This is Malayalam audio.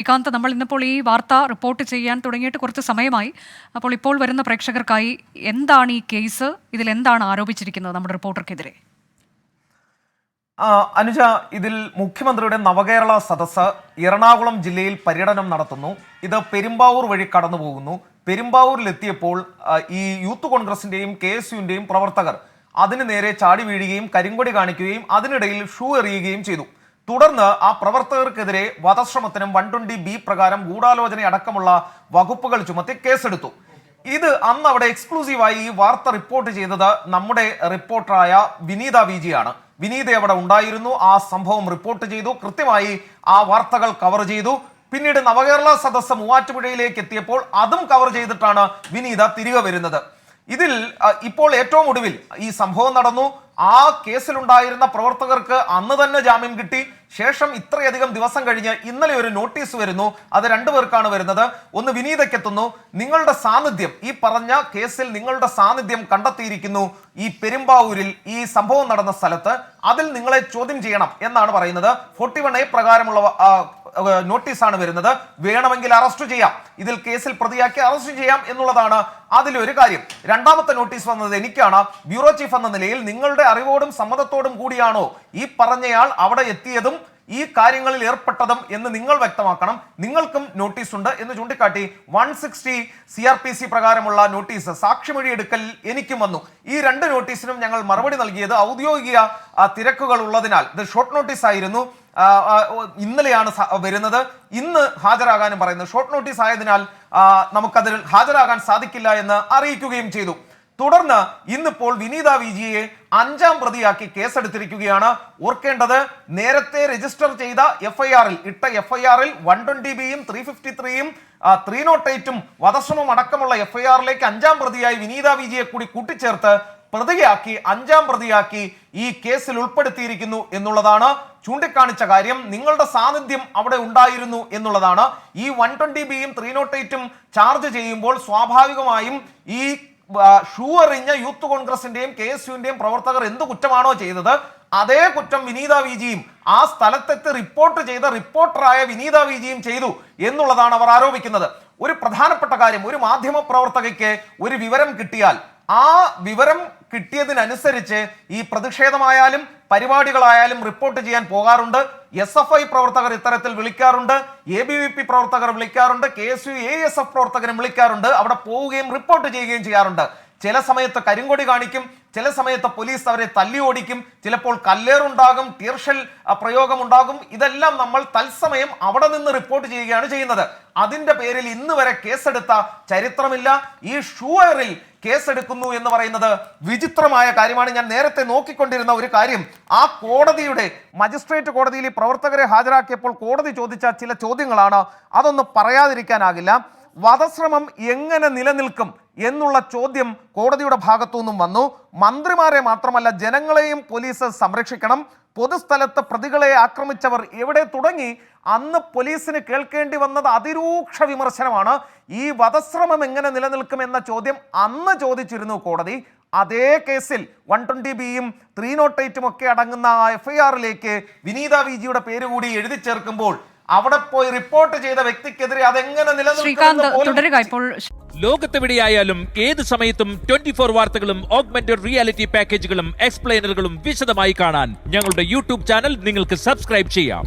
ശ്രീകാന്ത്, നമ്മൾ ഇന്നിപ്പോൾ ഈ വാർത്ത റിപ്പോർട്ട് ചെയ്യാൻ തുടങ്ങിയിട്ട് കുറച്ച് സമയമായി. അപ്പോൾ ഇപ്പോൾ വരുന്ന പ്രേക്ഷകർക്കായി എന്താണ് ഈ കേസ്, ഇതിലെന്താണ് ആരോപിച്ചിരിക്കുന്നത് നമ്മുടെ റിപ്പോർട്ടർക്കെതിരെ? അനുജ, ഇതിൽ മുഖ്യമന്ത്രിയുടെ നവകേരള സദസ്സ് എറണാകുളം ജില്ലയിൽ പര്യടനം നടത്തുന്നു. ഇത് പെരുമ്പാവൂർ വഴി കടന്നു പോകുന്നു. പെരുമ്പാവൂരിലെത്തിയപ്പോൾ ഈ യൂത്ത് കോൺഗ്രസിന്റെയും KSUവിന്റെയും പ്രവർത്തകർ അതിന് നേരെ ചാടി വീഴുകയും കരിങ്കൊടി കാണിക്കുകയും അതിനിടയിൽ ഷൂ എറിയുകയും ചെയ്തു. തുടർന്ന് ആ പ്രവർത്തകർക്കെതിരെ വധശ്രമത്തിനും 120B പ്രകാരം ഗൂഢാലോചന അടക്കമുള്ള വകുപ്പുകൾ ചുമത്തി കേസെടുത്തു. ഇത് അന്ന് അവിടെ എക്സ്ക്ലൂസീവായി ഈ വാർത്ത റിപ്പോർട്ട് ചെയ്തത് നമ്മുടെ റിപ്പോർട്ടറായ വിനീത VG ആണ്. വിനീത അവിടെ ഉണ്ടായിരുന്നു, ആ സംഭവം റിപ്പോർട്ട് ചെയ്തു, കൃത്യമായി ആ വാർത്തകൾ കവർ ചെയ്തു. പിന്നീട് നവകേരള സദസ്സ് മൂവാറ്റുപുഴയിലേക്ക് എത്തിയപ്പോൾ അതും കവർ ചെയ്തിട്ടാണ് വിനീത തിരികെ വരുന്നത്. ഇതിൽ ഇപ്പോൾ ഏറ്റവും ഒടുവിൽ ഈ സംഭവം നടന്നു. ആ കേസിലുണ്ടായിരുന്ന പ്രവർത്തകർക്ക് അന്ന് തന്നെ ജാമ്യം കിട്ടി. ശേഷം ഇത്രയധികം ദിവസം കഴിഞ്ഞ് ഇന്നലെ ഒരു നോട്ടീസ് വരുന്നു. അത് രണ്ടുപേർക്കാണ് വരുന്നത്. ഒന്ന് വിനീതയ്ക്കെത്തുന്നു. നിങ്ങളുടെ സാന്നിധ്യം, ഈ പറഞ്ഞ കേസിൽ നിങ്ങളുടെ സാന്നിധ്യം കണ്ടെത്തിയിരിക്കുന്നു ഈ പെരുമ്പാവൂരിൽ ഈ സംഭവം നടന്ന സ്ഥലത്ത്, അതിൽ നിങ്ങളെ ചോദ്യം ചെയ്യണം എന്നാണ് പറയുന്നത്. 41A പ്രകാരമുള്ള നോട്ടീസാണ് വരുന്നത്. വേണമെങ്കിൽ അറസ്റ്റ് ചെയ്യാം, ഇതിൽ കേസിൽ പ്രതിയാക്കി അറസ്റ്റ് ചെയ്യാം എന്നുള്ളതാണ് അതിലൊരു കാര്യം. രണ്ടാമത്തെ നോട്ടീസ് വന്നത് എനിക്കാണ്. ബ്യൂറോ ചീഫ് എന്ന നിലയിൽ നിങ്ങളുടെ അറിവോടും സമ്മതത്തോടും കൂടിയാണോ ഈ പറഞ്ഞയാൾ അവിടെ എത്തിയതും ഈ കാര്യങ്ങളിൽ ഏർപ്പെട്ടതും എന്ന് നിങ്ങൾ വ്യക്തമാക്കണം. നിങ്ങൾക്കും നോട്ടീസ് ഉണ്ട് എന്ന് ചൂണ്ടിക്കാട്ടി 160 CRPC പ്രകാരമുള്ള നോട്ടീസ് സാക്ഷിമൊഴി എടുക്കൽ എനിക്കും വന്നു. ഈ രണ്ട് നോട്ടീസിനും ഞങ്ങൾ മറുപടി നൽകിയത് ഔദ്യോഗിക തിരക്കുകൾ ഉള്ളതിനാൽ, ഇത് ഷോർട്ട് നോട്ടീസ് ആയിരുന്നു. ഇന്നലെയാണ് വരുന്നത്. ഇന്ന് ഹാജരാകാനും പറയുന്നത്. ഷോർട്ട് നോട്ടീസ് ആയതിനാൽ നമുക്കതിൽ ഹാജരാകാൻ സാധിക്കില്ല എന്ന് അറിയിക്കുകയും ചെയ്തു. തുടർന്ന് ഇന്നിപ്പോൾ വിനീത VGയെ 5ാം പ്രതിയാക്കി കേസെടുത്തിരിക്കുകയാണ്. ഓർക്കേണ്ടത്, നേരത്തെ രജിസ്റ്റർ ചെയ്ത ഇട്ട FIR-ൽ 120Bയും 353യും 308ഉം വധശ്രമം അടക്കമുള്ള FIR-ലേക്ക് 5ാം പ്രതിയായി വിനീത VGയെ കൂടി കൂട്ടിച്ചേർത്ത് പ്രതിയാക്കി 5ാം പ്രതിയാക്കി ഈ കേസിൽ ഉൾപ്പെടുത്തിയിരിക്കുന്നു എന്നുള്ളതാണ് ചൂണ്ടിക്കാണിച്ച കാര്യം. നിങ്ങളുടെ സാന്നിധ്യം അവിടെ ഉണ്ടായിരുന്നു എന്നുള്ളതാണ്. ഈ 120Bയും 308ഉം ചാർജ് ചെയ്യുമ്പോൾ സ്വാഭാവികമായും ഈ ഷൂ എറിഞ്ഞ യൂത്ത് കോൺഗ്രസിന്റെയും KSUവിന്റെയും പ്രവർത്തകർ എന്ത് കുറ്റമാണോ ചെയ്തത്, അതേ കുറ്റം വിനീത VGയും ആ സ്ഥലത്തെത്തി റിപ്പോർട്ട് ചെയ്ത റിപ്പോർട്ടറായ വിനീത VGയും ചെയ്തു എന്നുള്ളതാണ് അവർ ആരോപിക്കുന്നത്. ഒരു പ്രധാനപ്പെട്ട കാര്യം, ഒരു മാധ്യമ പ്രവർത്തകയ്ക്ക് ഒരു വിവരം കിട്ടിയാൽ ആ വിവരം കിട്ടിയതിനനുസരിച്ച് ഈ പ്രതിഷേധമായാലും പരിപാടികളായാലും റിപ്പോർട്ട് ചെയ്യാൻ പോകാറുണ്ട്. SFI പ്രവർത്തകർ ഇത്തരത്തിൽ വിളിക്കാറുണ്ട്, ABVP പ്രവർത്തകർ വിളിക്കാറുണ്ട്, KSU ASF പ്രവർത്തകരും വിളിക്കാറുണ്ട്. അവിടെ പോവുകയും റിപ്പോർട്ട് ചെയ്യുകയും ചെയ്യാറുണ്ട്. ചില സമയത്ത് കരിങ്കൊടി കാണിക്കും, ചില സമയത്ത് പോലീസ് അവരെ തല്ലി ഓടിക്കും, ചിലപ്പോൾ കല്ലേറുണ്ടാകും, ടീർഷൽ പ്രയോഗമുണ്ടാകും. ഇതെല്ലാം നമ്മൾ തത്സമയം അവിടെ നിന്ന് റിപ്പോർട്ട് ചെയ്യുകയാണ് ചെയ്യുന്നത്. അതിന്റെ പേരിൽ ഇന്ന് വരെ കേസെടുത്ത ചരിത്രമില്ല. ഈ ഷൂറിൽ കേസെടുക്കുന്നു എന്ന് പറയുന്നത് വിചിത്രമായ കാര്യമാണ്. ഞാൻ നേരത്തെ നോക്കിക്കൊണ്ടിരുന്ന ഒരു കാര്യം, ആ കോടതിയുടെ മജിസ്ട്രേറ്റ് കോടതിയിൽ ഈ പ്രവർത്തകരെ ഹാജരാക്കിയപ്പോൾ കോടതി ചോദിച്ച ചില ചോദ്യങ്ങളാണ്. അതൊന്ന് പറയാതിരിക്കാനാകില്ല. വധശ്രമം എങ്ങനെ നിലനിൽക്കും എന്നുള്ള ചോദ്യം കോടതിയുടെ ഭാഗത്തു നിന്നും വന്നു. മന്ത്രിമാരെ മാത്രമല്ല ജനങ്ങളെയും പോലീസ് സംരക്ഷിക്കണം. പൊതുസ്ഥലത്ത് പ്രതികളെ ആക്രമിച്ചവർ എവിടെ തുടങ്ങി അന്ന് പോലീസിന് കേൾക്കേണ്ടി വന്നത് അതിരൂക്ഷ വിമർശനമാണ്. ഈ വധശ്രമം എങ്ങനെ നിലനിൽക്കും എന്ന ചോദ്യം അന്ന് ചോദിച്ചിരുന്നു കോടതി. അതേ കേസിൽ 120Bയും 308ഉം ഒക്കെ അടങ്ങുന്ന FIR-ലേക്ക് വിനീത VGയുടെ പേര് കൂടി എഴുതി ചേർക്കുമ്പോൾ അവിടെ പോയി റിപ്പോർട്ട് ചെയ്ത വ്യക്തിക്കെതിരെ അതെങ്ങനെ നിലനിൽക്കും? ലോകത്തെവിടെയായാലും ഏത് സമയത്തും 24 വാർത്തകളും ഓഗ്മെന്റഡ് റിയാലിറ്റി പാക്കേജുകളും എക്സ്പ്ലെയിനറുകളും വിശദമായി കാണാൻ ഞങ്ങളുടെ YouTube ചാനൽ നിങ്ങൾക്ക് സബ്സ്ക്രൈബ് ചെയ്യാം.